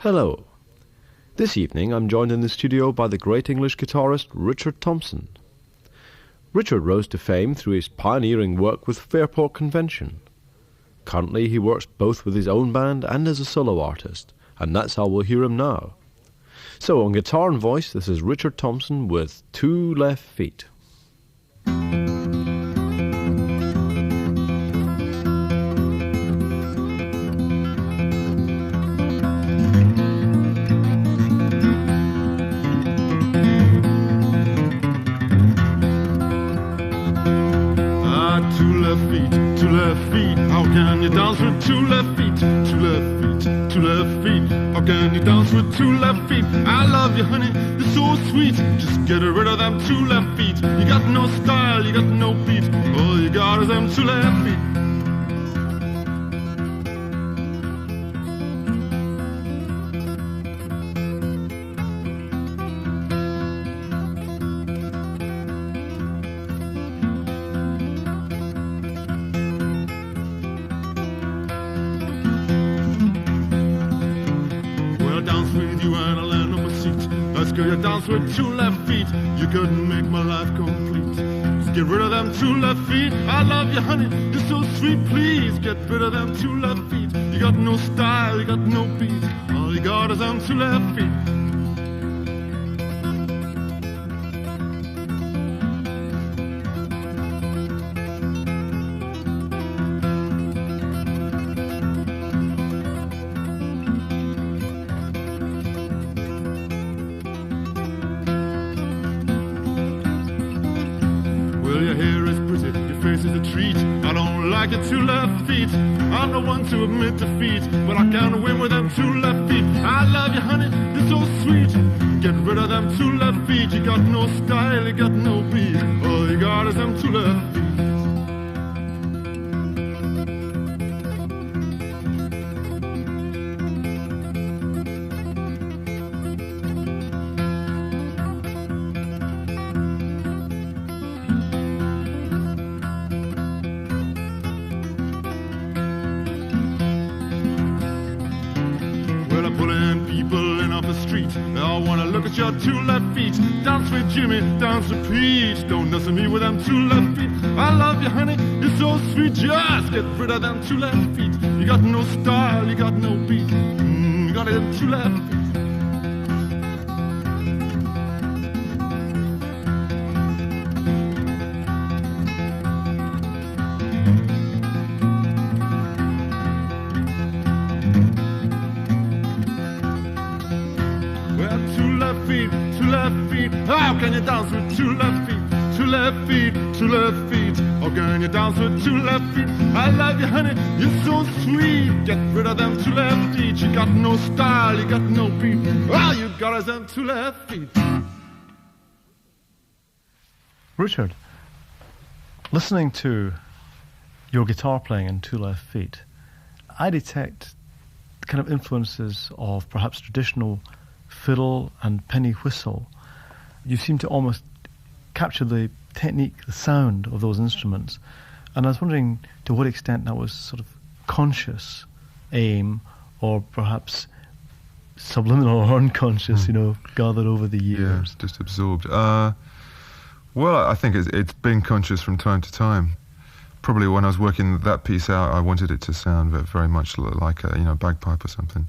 Hello. This evening I'm joined in the studio by the great English guitarist Richard Thompson. Richard rose to fame through his pioneering work with Fairport Convention. Currently he works both with his own band and as a solo artist, and that's how we'll hear him now. So on guitar and voice, this is Richard Thompson with Two Left Feet. Two left feet, how can you dance with two left feet? Two left feet, two left feet, how can you dance with two left feet? I love you, honey, you're so sweet. Just get rid of them two left feet. You got no style, you got no beat. All you got is them two left feet. You dance with two left feet, you couldn't make my life complete. Just get rid of them two left feet. I love you, honey, you're so sweet. Please get rid of them two left feet. You got no style, you got no beat. All you got is them two left feet. Your two left feet, I'm the one to admit defeat, but I can't win with them two left feet. I love you, honey, you're so sweet. Get rid of them two left feet. You got no style, you got no beat. All you got is them two left feet. Your two left feet, dance with Jimmy, dance with Pete. Don't mess with me with them two left feet. I love you, honey, you're so sweet. Just get rid of them two left feet. You got no style, you got no beat. You got them two left feet. How can you dance with two left feet? Two left feet, two left feet. How can you dance with two left feet? I love you, honey, you're so sweet. Get rid of them two left feet. You got no style, you got no beat. All you got is them two left feet. Richard, listening to your guitar playing in Two Left Feet, I detect kind of influences of perhaps traditional fiddle and penny whistle. You seem to almost capture the technique, the sound of those instruments. And I was wondering to what extent that was sort of conscious aim or perhaps subliminal or unconscious, gathered over the years. Yeah, it's just absorbed. Well, I think it's been conscious from time to time. Probably when I was working that piece out, I wanted it to sound very much like a bagpipe or something.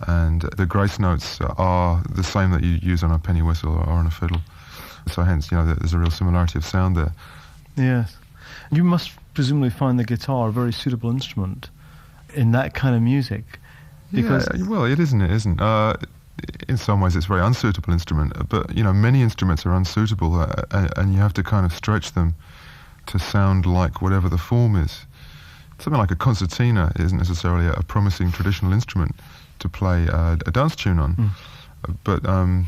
And the grace notes are the same that you use on a penny whistle or on a fiddle. So hence, there's a real similarity of sound there. Yes. You must presumably find the guitar a very suitable instrument in that kind of music. Because well, it isn't. In some ways, it's a very unsuitable instrument. But, many instruments are unsuitable, and you have to kind of stretch them to sound like whatever the form is. Something like a concertina isn't necessarily a promising traditional instrument to play a dance tune on. But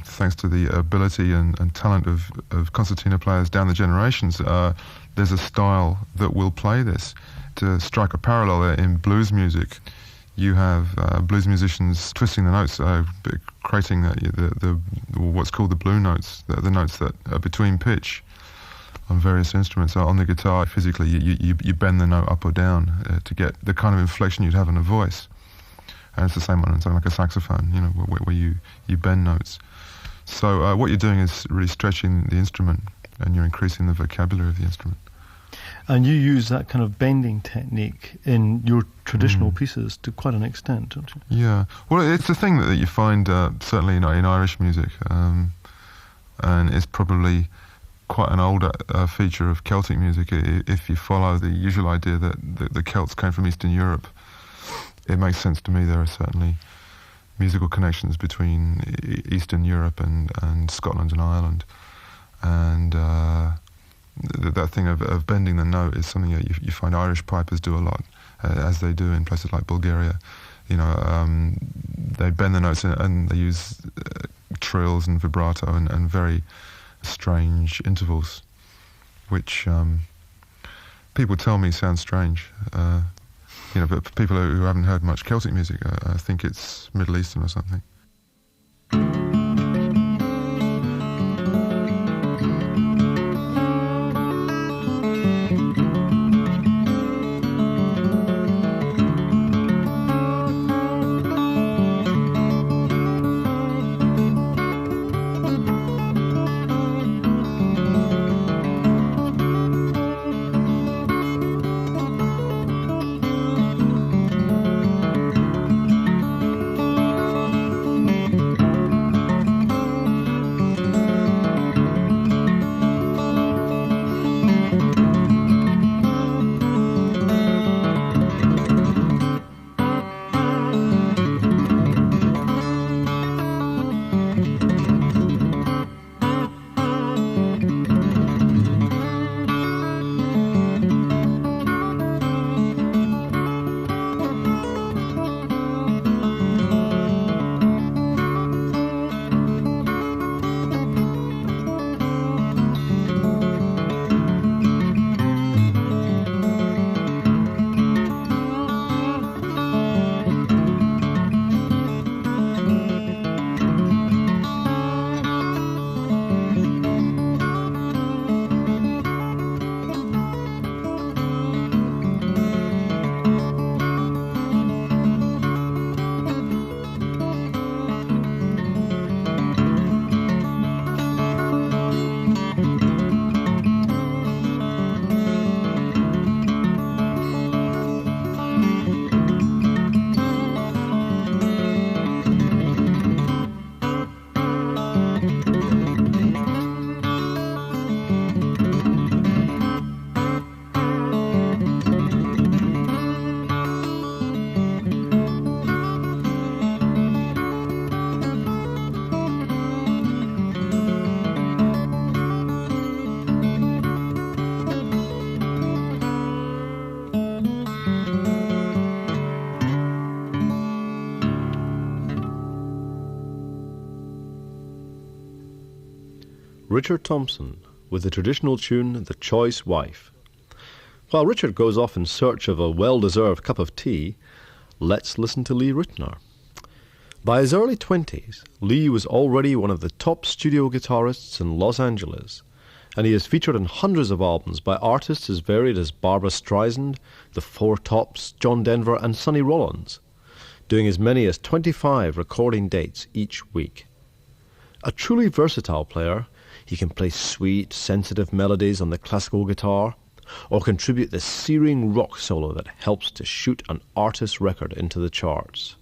thanks to the ability and talent of concertina players down the generations, there's a style that will play this. To strike a parallel there, in blues music, you have blues musicians twisting the notes, creating the what's called the blue notes, the notes that are between pitch on various instruments. On the guitar, physically, you bend the note up or down to get the kind of inflection you'd have in a voice. and it's the same on something like a saxophone, you know, where you bend notes. So what you're doing is really stretching the instrument, and you're increasing the vocabulary of the instrument. And you use that kind of bending technique in your traditional pieces to quite an extent, don't you? Yeah. Well, it's a thing that you find certainly in Irish music, and it's probably quite an older feature of Celtic music. If you follow the usual idea that the Celts came from Eastern Europe, it makes sense to me there are certainly musical connections between Eastern Europe and Scotland and Ireland. And that thing of bending the note is something that you find Irish pipers do a lot, as they do in places like Bulgaria. You know, they bend the notes and they use trills and vibrato and very strange intervals, which people tell me sound strange. You know, but people who haven't heard much Celtic music think it's Middle Eastern or something. Richard Thompson with the traditional tune The Choice Wife. While Richard goes off in search of a well-deserved cup of tea, let's listen to Lee Ritenour. By his early 20s, Lee was already one of the top studio guitarists in Los Angeles, and he is featured in hundreds of albums by artists as varied as Barbra Streisand, The Four Tops, John Denver and Sonny Rollins, doing as many as 25 recording dates each week. A truly versatile player, he can play sweet, sensitive melodies on the classical guitar, or contribute the searing rock solo that helps to shoot an artist's record into the charts.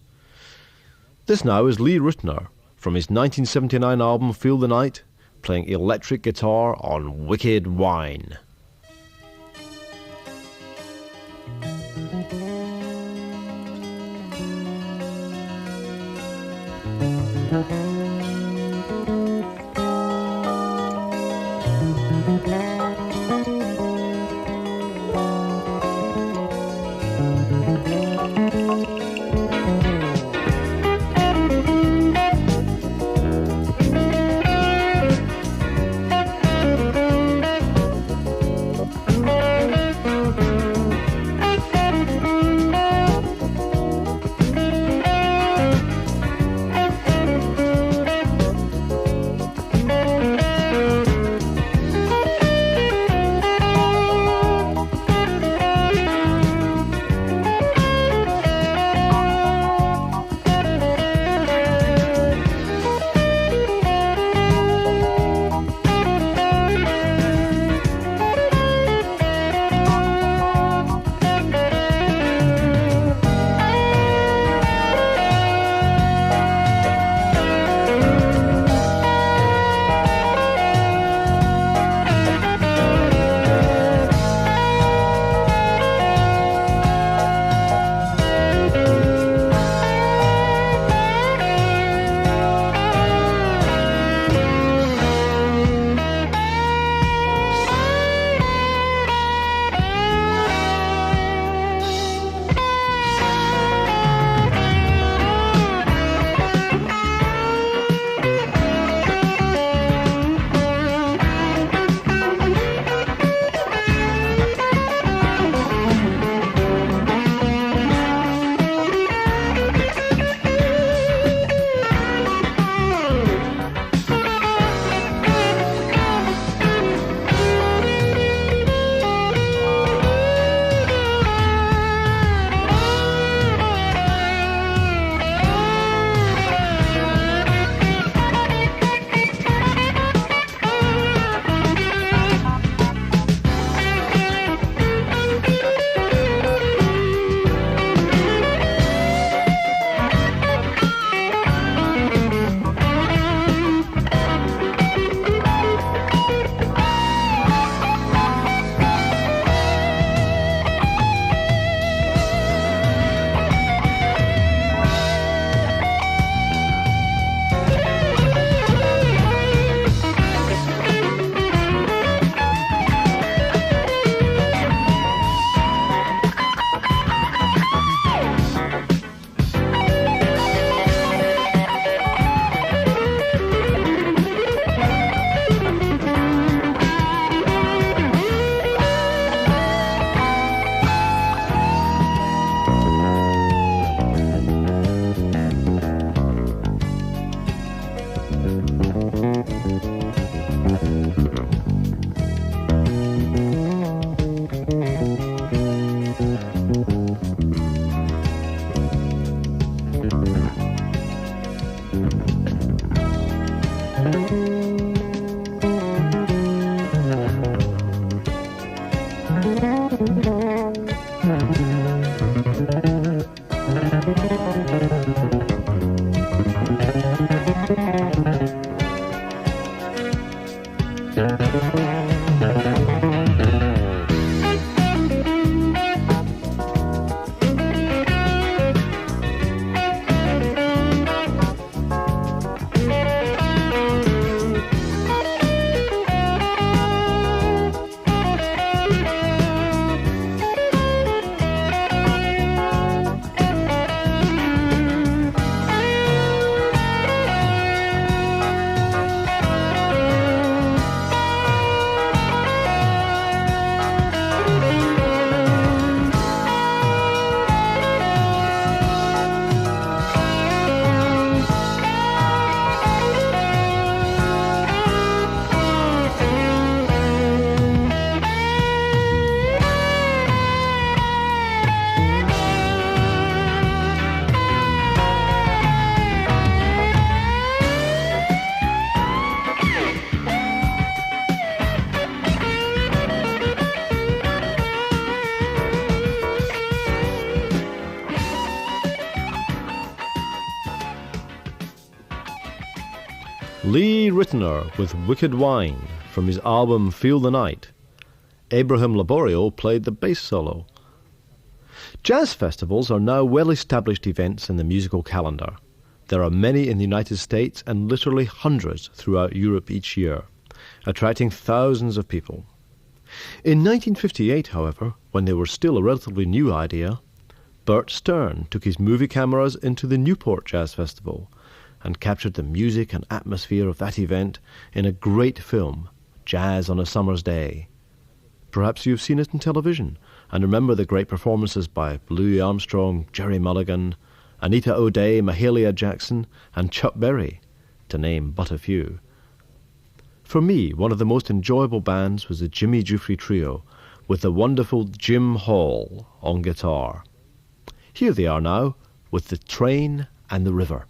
This now is Lee Ritenour from his 1979 album Feel the Night, playing electric guitar on Wicked Wine. Lee Ritenour with Wicked Wine from his album Feel the Night. Abraham Laborio played the bass solo. Jazz festivals are now well-established events in the musical calendar. There are many in the United States and literally hundreds throughout Europe each year, attracting thousands of people. In 1958, however, when they were still a relatively new idea, Bert Stern took his movie cameras into the Newport Jazz Festival and captured the music and atmosphere of that event in a great film, Jazz on a Summer's Day. Perhaps you've seen it on television and remember the great performances by Louis Armstrong, Gerry Mulligan, Anita O'Day, Mahalia Jackson, and Chuck Berry, to name but a few. For me, one of the most enjoyable bands was the Jimmy Giuffre Trio, with the wonderful Jim Hall on guitar. Here they are now, with The Train and the River.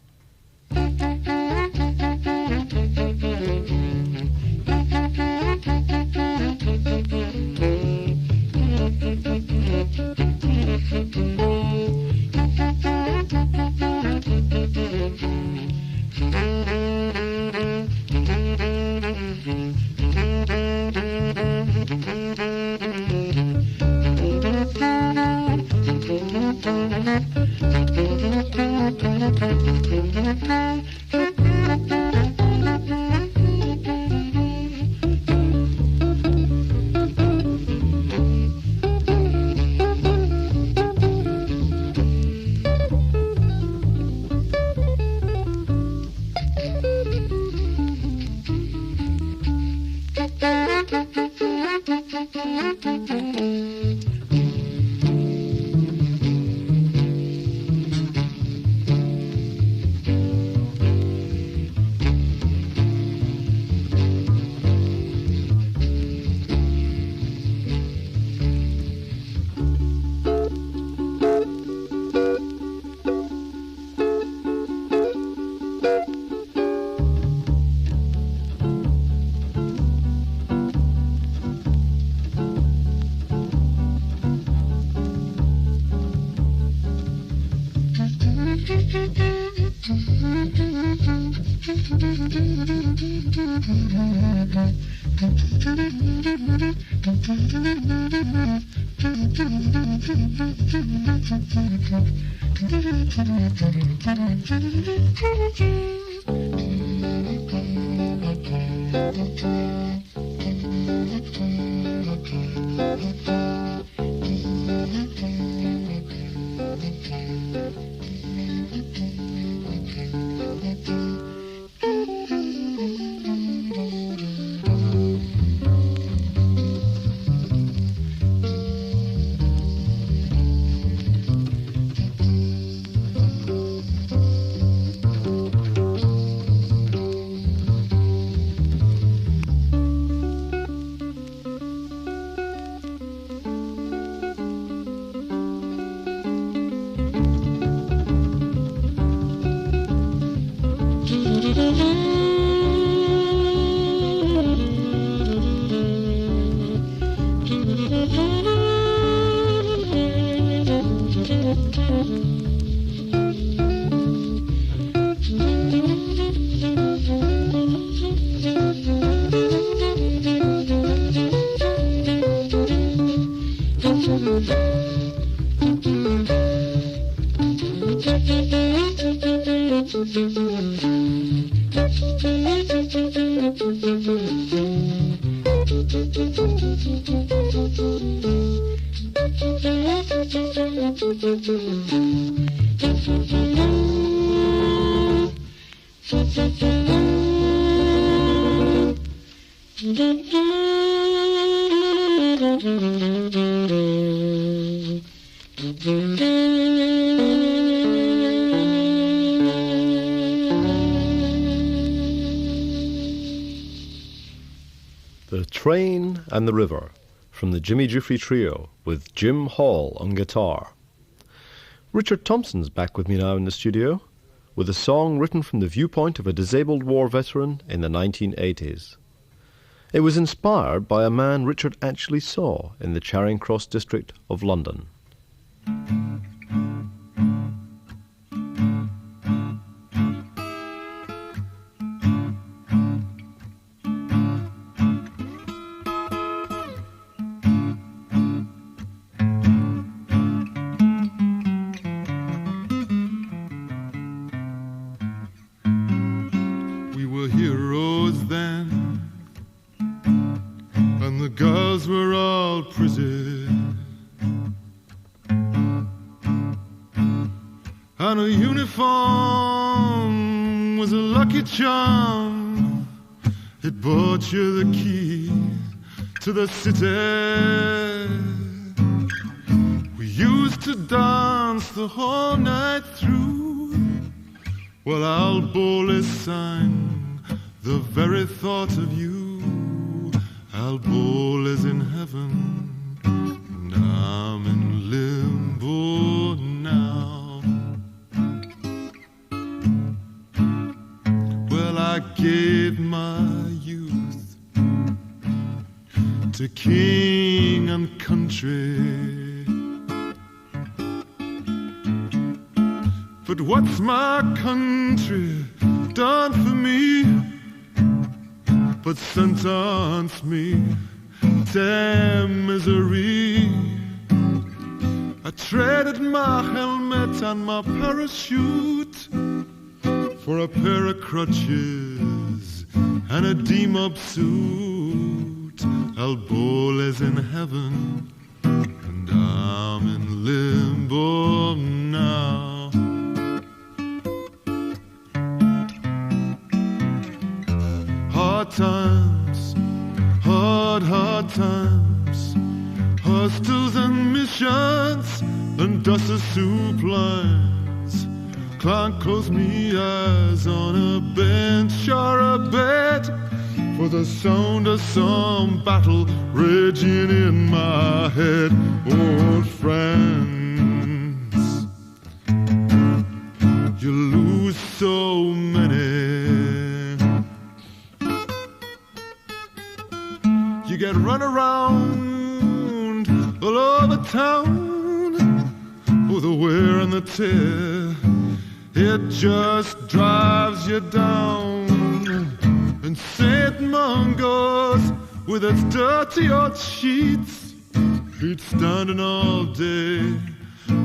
The Train and the River, from the Jimmy Giuffre Trio, with Jim Hall on guitar. Richard Thompson's back with me now in the studio, with a song written from the viewpoint of a disabled war veteran in the 1980s. It was inspired by a man Richard actually saw in the Charing Cross district of London. And a uniform was a lucky charm. It bought you the key to the city. We used to dance the whole night through, while Al Bowley sang the very thought of you. Al Bowley's in heaven, and I'm in limbo now. I gave my youth to king and country, but what's my country done for me but sentence me to misery? I traded my helmet and my parachute for a pair of crutches and a deem-up suit. Al Bowley's in heaven, and I'm in limbo now. Hard times, hard times, hostels and missions and dust of soup lines. Can't close me eyes on a bench or a bed for the sound of some battle raging in my head. Old friends, you lose so many. You get run around all over town with the wear and the tear. It just drives you down. And St. Mungo's with its dirty old sheets, he'd standing all day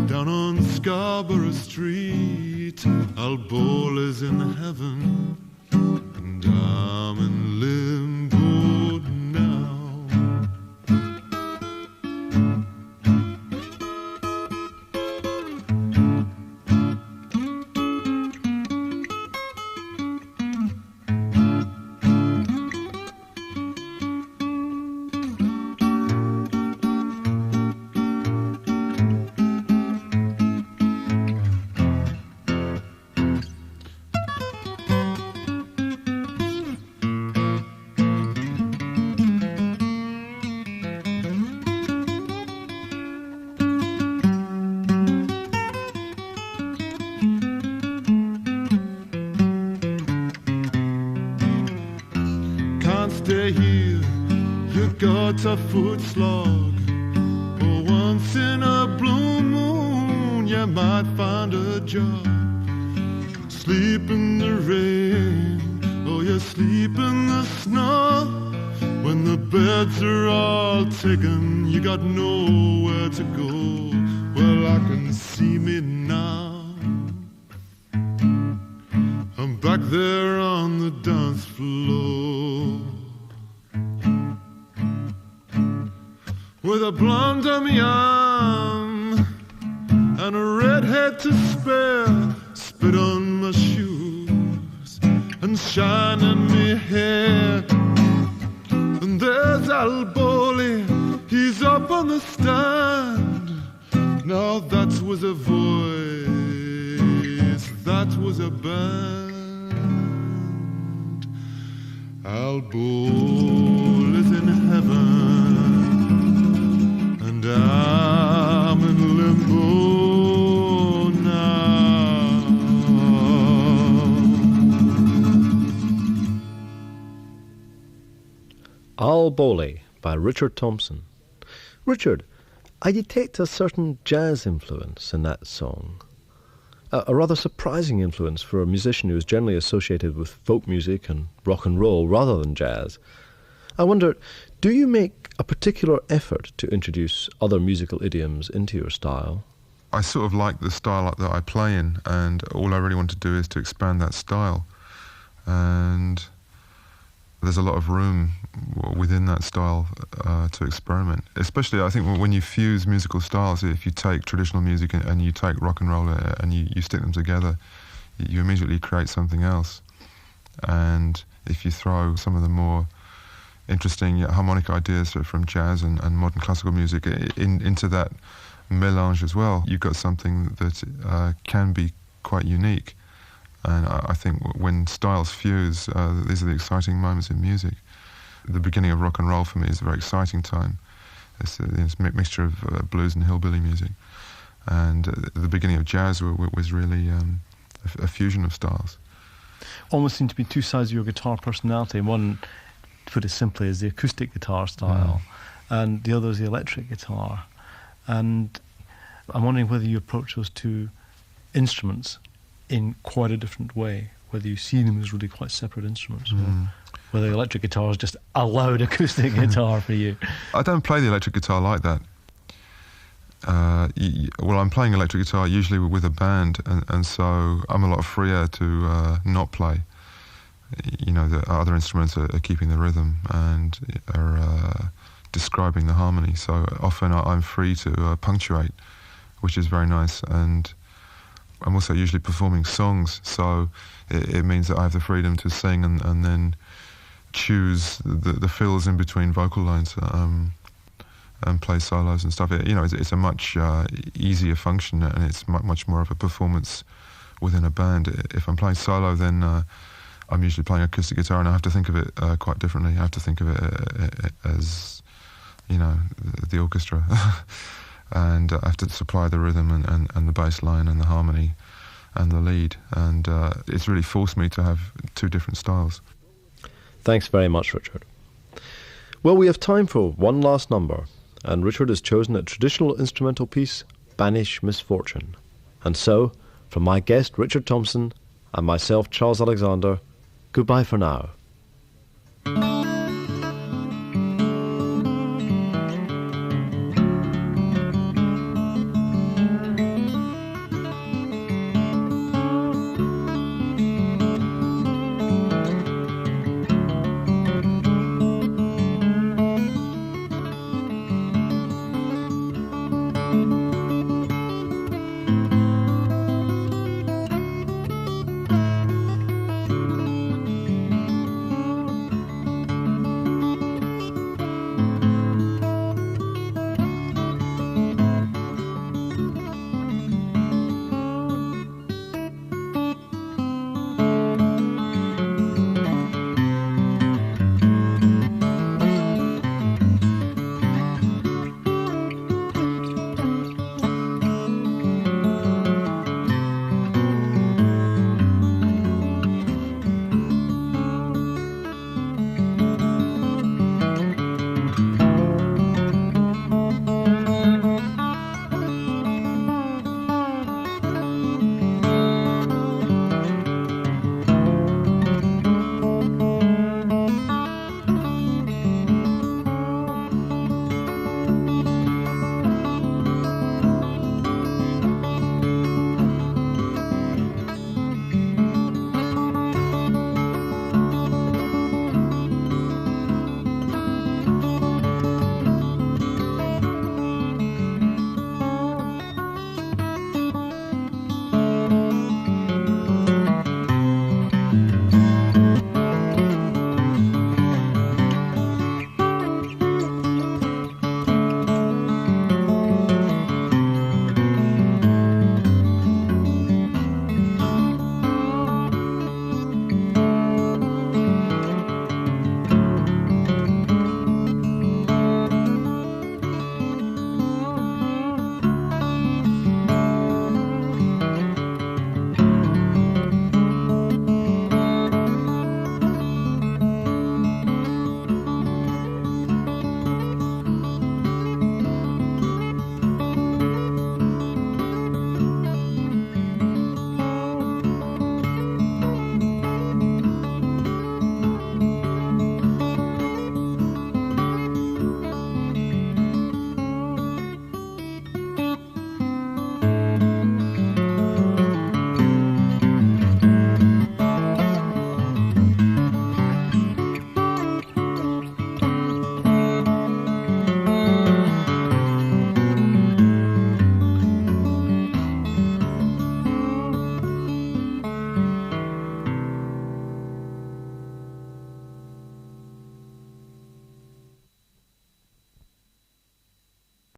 down on Scarborough Street. Al Bowley's in heaven, and I'm in limbo now. Stay here, you got a foot slog. Or once in a blue moon, you might find a job. Sleep in the rain, or you sleep in the snow. When the beds are all taken, you got nowhere to go. Well, I can see me now. I'm back there on the dance floor. With a blonde on my arm and a redhead to spare, spit on my shoes and shine in me hair. And there's Al Bowley, he's up on the stand. Now that was a voice, that was a band. Al Bowley's in heaven, and I'm in limbo now. Al Bowley by Richard Thompson. Richard, I detect a certain jazz influence in that song. A rather surprising influence for a musician who is generally associated with folk music and rock and roll rather than jazz. I wonder, do you make a particular effort to introduce other musical idioms into your style? I sort of like the style that I play in, and all I really want to do is to expand that style. And there's a lot of room within that style to experiment. Especially, I think, when you fuse musical styles, if you take traditional music and you take rock and roll and you stick them together, you immediately create something else. And if you throw some of the more interesting harmonic ideas from jazz and modern classical music into that melange as well, you've got something that can be quite unique. And I think when styles fuse, these are the exciting moments in music. The beginning of rock and roll for me is a very exciting time. It's a mixture of blues and hillbilly music. And the beginning of jazz was really a fusion of styles. Almost seem to be two sides of your guitar personality. One, to put it simply, is the acoustic guitar style, and the other is the electric guitar. And I'm wondering whether you approach those two instruments in quite a different way, whether you see them as really quite separate instruments, or whether the electric guitar is just a loud acoustic guitar for you. I don't play the electric guitar like that. Well, I'm playing electric guitar usually with a band, and so I'm a lot freer to not play. You know, the other instruments are keeping the rhythm and are describing the harmony, so often I'm free to punctuate, which is very nice. And I'm also usually performing songs, so it means that I have the freedom to sing and then choose the fills in between vocal lines and play solos and stuff. It's a much easier function, and it's much more of a performance within a band. If I'm playing solo, then I'm usually playing acoustic guitar, and I have to think of it quite differently. I have to think of it as, the orchestra. And I have to supply the rhythm and the bass line and the harmony and the lead. And it's really forced me to have two different styles. Thanks very much, Richard. Well, we have time for one last number, and Richard has chosen a traditional instrumental piece, Banish Misfortune. And so, from my guest, Richard Thompson, and myself, Charles Alexander, goodbye for now.